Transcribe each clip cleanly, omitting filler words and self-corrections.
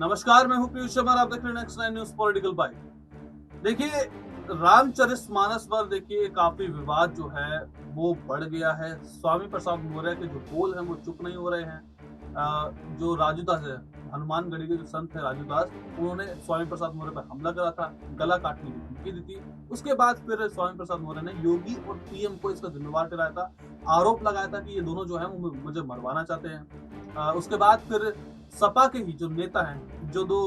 नमस्कार, मैं हूं पीयूष शर्मा, आप देख रहे हैं नेक्स्ट 9 न्यूज पॉलिटिकल बाइट। देखिए, रामचरितमानस पर देखिए काफी विवाद जो है वो बढ़ गया है। स्वामी प्रसाद मौर्य के जो बोल हैं वो चुप नहीं हो रहे हैं। जो राजूदास है, हनुमानगढ़ी के जो संत है राजूदास, उन्होंने स्वामी प्रसाद मौर्य पर हमला करा था, गला काटने की धमकी दी थी। उसके बाद फिर स्वामी प्रसाद मौर्य ने योगी और पीएम को इसका जिम्मेवार ठहराया था, आरोप लगाया था कि ये दोनों जो है वो मुझे मरवाना चाहते हैं। उसके बाद फिर सपा के ही जो नेता हैं, जो दो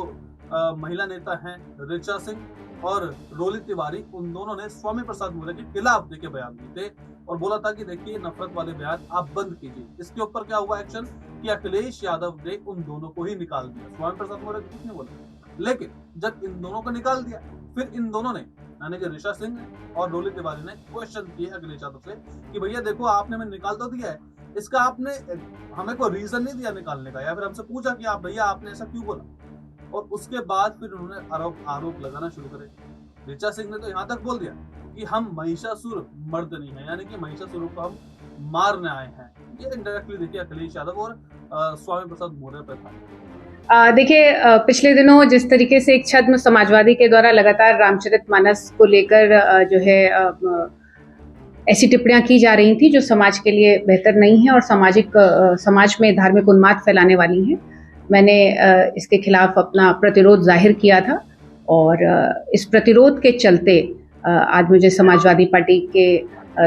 महिला नेता हैं, ऋचा सिंह और रोली तिवारी, उन दोनों ने स्वामी प्रसाद मौर्य के खिलाफ देखिए बयान दिए थे और बोला था कि देखिए नफरत वाले बयान आप बंद कीजिए। इसके ऊपर क्या हुआ एक्शन कि अखिलेश यादव ने उन दोनों को ही निकाल दिया। स्वामी प्रसाद मौर्य को कुछ नहीं बोला, लेकिन जब इन दोनों को निकाल दिया फिर इन दोनों ने, यानी कि ऋचा सिंह और रोली तिवारी ने क्वेश्चन किए अखिलेश यादव से कि भैया देखो आपने मैं निकाल तो दिया है, इसका आपने हमें कोई रीजन नहीं दिया निकालने का, या फिर हमसे पूछा कि आप भैया आपने ऐसा क्यों बोला। और उसके बाद फिर उन्होंने आरोप लगाना शुरू करे। ऋचा सिंह ने तो यहाँ तक बोल दिया कि हम महिषासुर मर्दनी हैं, यानी कि महिषासुर को हम मारने आए हैं। ये इनडायरेक्टली देखिए अखिलेश यादव और स्वामी प्रसाद मौर्य पे था। देखिए, पिछले दिनों जिस तरीके से एक छद्म समाजवादी के द्वारा लगातार रामचरितमानस को लेकर जो है ऐसी टिप्पणियां की जा रही थी जो समाज के लिए बेहतर नहीं है और समाज में धार्मिक उन्माद फैलाने वाली हैं। मैंने इसके खिलाफ अपना प्रतिरोध जाहिर किया था और इस प्रतिरोध के चलते आज मुझे समाजवादी पार्टी के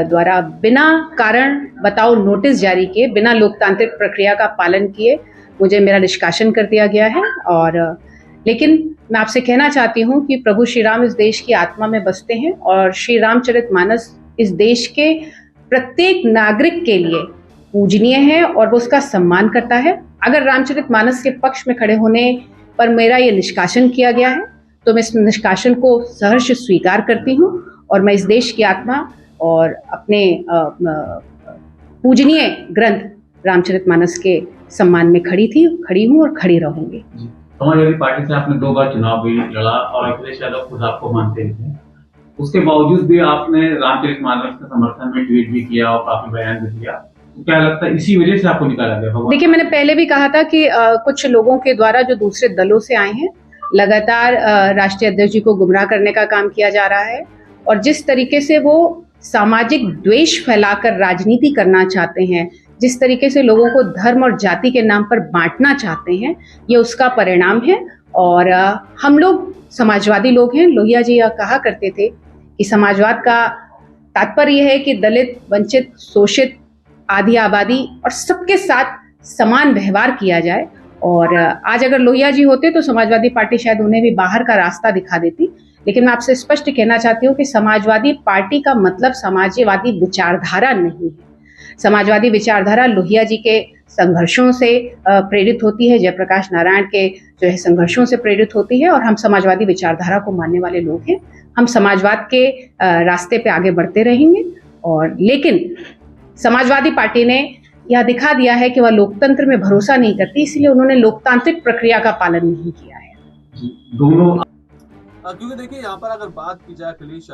द्वारा बिना कारण बताओ नोटिस जारी किए, बिना लोकतांत्रिक प्रक्रिया का पालन किए मुझे मेरा निष्कासन कर दिया गया है। और लेकिन मैं आपसे कहना चाहती हूँ कि प्रभु श्री राम इस देश की आत्मा में बसते हैं और श्री रामचरितमानस इस देश के प्रत्येक नागरिक के लिए पूजनीय है और वो उसका सम्मान करता है। अगर रामचरितमानस के पक्ष में खड़े होने पर मेरा ये निष्कासन किया गया है तो मैं इस निष्कासन को सहर्ष स्वीकार करती हूँ और मैं इस देश की आत्मा और अपने पूजनीय ग्रंथ रामचरितमानस के सम्मान में खड़ी हूँ और खड़ी रहूंगी। समाजवादी पार्टी से आपने 2 बार चुनाव भी लड़ा और अखिलेश यादव खुद आपको मानते थे, उसके बावजूद भी आपने रामचरितमानस के समर्थन में ट्वीट भी किया और काफी बयान भी दिया। तो क्या लगता है इसी वजह से आपको निकाला गया? देखिए, मैंने पहले भी कहा था कि कुछ लोगों के द्वारा जो दूसरे दलों से आए हैं, लगातार राष्ट्रीय अध्यक्ष जी को गुमराह करने का काम किया जा रहा है और जिस तरीके से वो सामाजिक द्वेष फैलाकर राजनीति करना चाहते हैं, जिस तरीके से लोगों को धर्म और जाति के नाम पर बांटना चाहते हैं, ये उसका परिणाम है। और हम लोग समाजवादी लोग हैं। लोहिया जी यह कहा करते थे कि समाजवाद का तात्पर्य है कि दलित, वंचित, शोषित, आधी आबादी और सबके साथ समान व्यवहार किया जाए। और आज अगर लोहिया जी होते तो समाजवादी पार्टी शायद उन्हें भी बाहर का रास्ता दिखा देती। लेकिन मैं आपसे स्पष्ट कहना चाहती हूँ कि समाजवादी पार्टी का मतलब समाजवादी विचारधारा नहीं है। समाजवादी विचारधारा लोहिया जी के संघर्षों से प्रेरित होती है, जयप्रकाश नारायण के जो है संघर्षों से प्रेरित होती है और हम समाजवादी विचारधारा को मानने वाले लोग हैं। हम समाजवाद के रास्ते पे आगे बढ़ते रहेंगे। और लेकिन समाजवादी पार्टी ने यह दिखा दिया है कि वह लोकतंत्र में भरोसा नहीं करती, इसलिए उन्होंने लोकतांत्रिक प्रक्रिया का पालन नहीं किया है। दोनों क्योंकि देखिए यहाँ पर अगर बात की जाए अखिलेश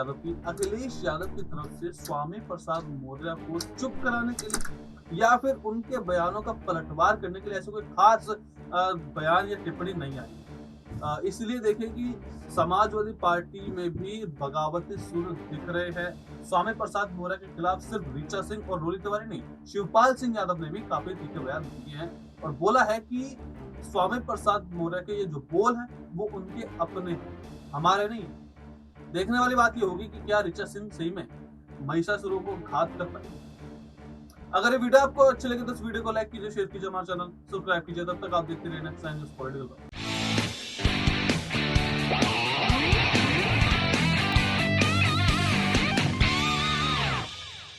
यादव की तरफ से स्वामी प्रसाद मौर्य को चुप कराने के लिए या फिर उनके बयानों का पलटवार करने के लिए ऐसे कोई खास बयान या टिप्पणी नहीं आई। इसलिए देखिए कि समाजवादी पार्टी में भी बगावती सुर दिख रहे हैं। स्वामी प्रसाद मौर्य के खिलाफ सिर्फ ऋचा सिंह और रोली तिवारी नहीं, शिवपाल सिंह यादव ने भी काफी तीखे बयान दिए हैं और बोला है कि स्वामी प्रसाद मौर्य के ये जो बोल हैं वो उनके अपने हैं, हमारे नहीं। देखने वाली बात ये होगी कि क्या ऋचा सिंह सही में महिषासुरों को घात कर पाएंगे। अगर ये वीडियो आपको अच्छी लगे तो इस वीडियो को लाइक कीजिए, शेयर कीजिए, हमारा चैनल सब्सक्राइब कीजिए। तब तक आप देखते रहिए नेक्स्ट 9 न्यूज पॉलिटिकल।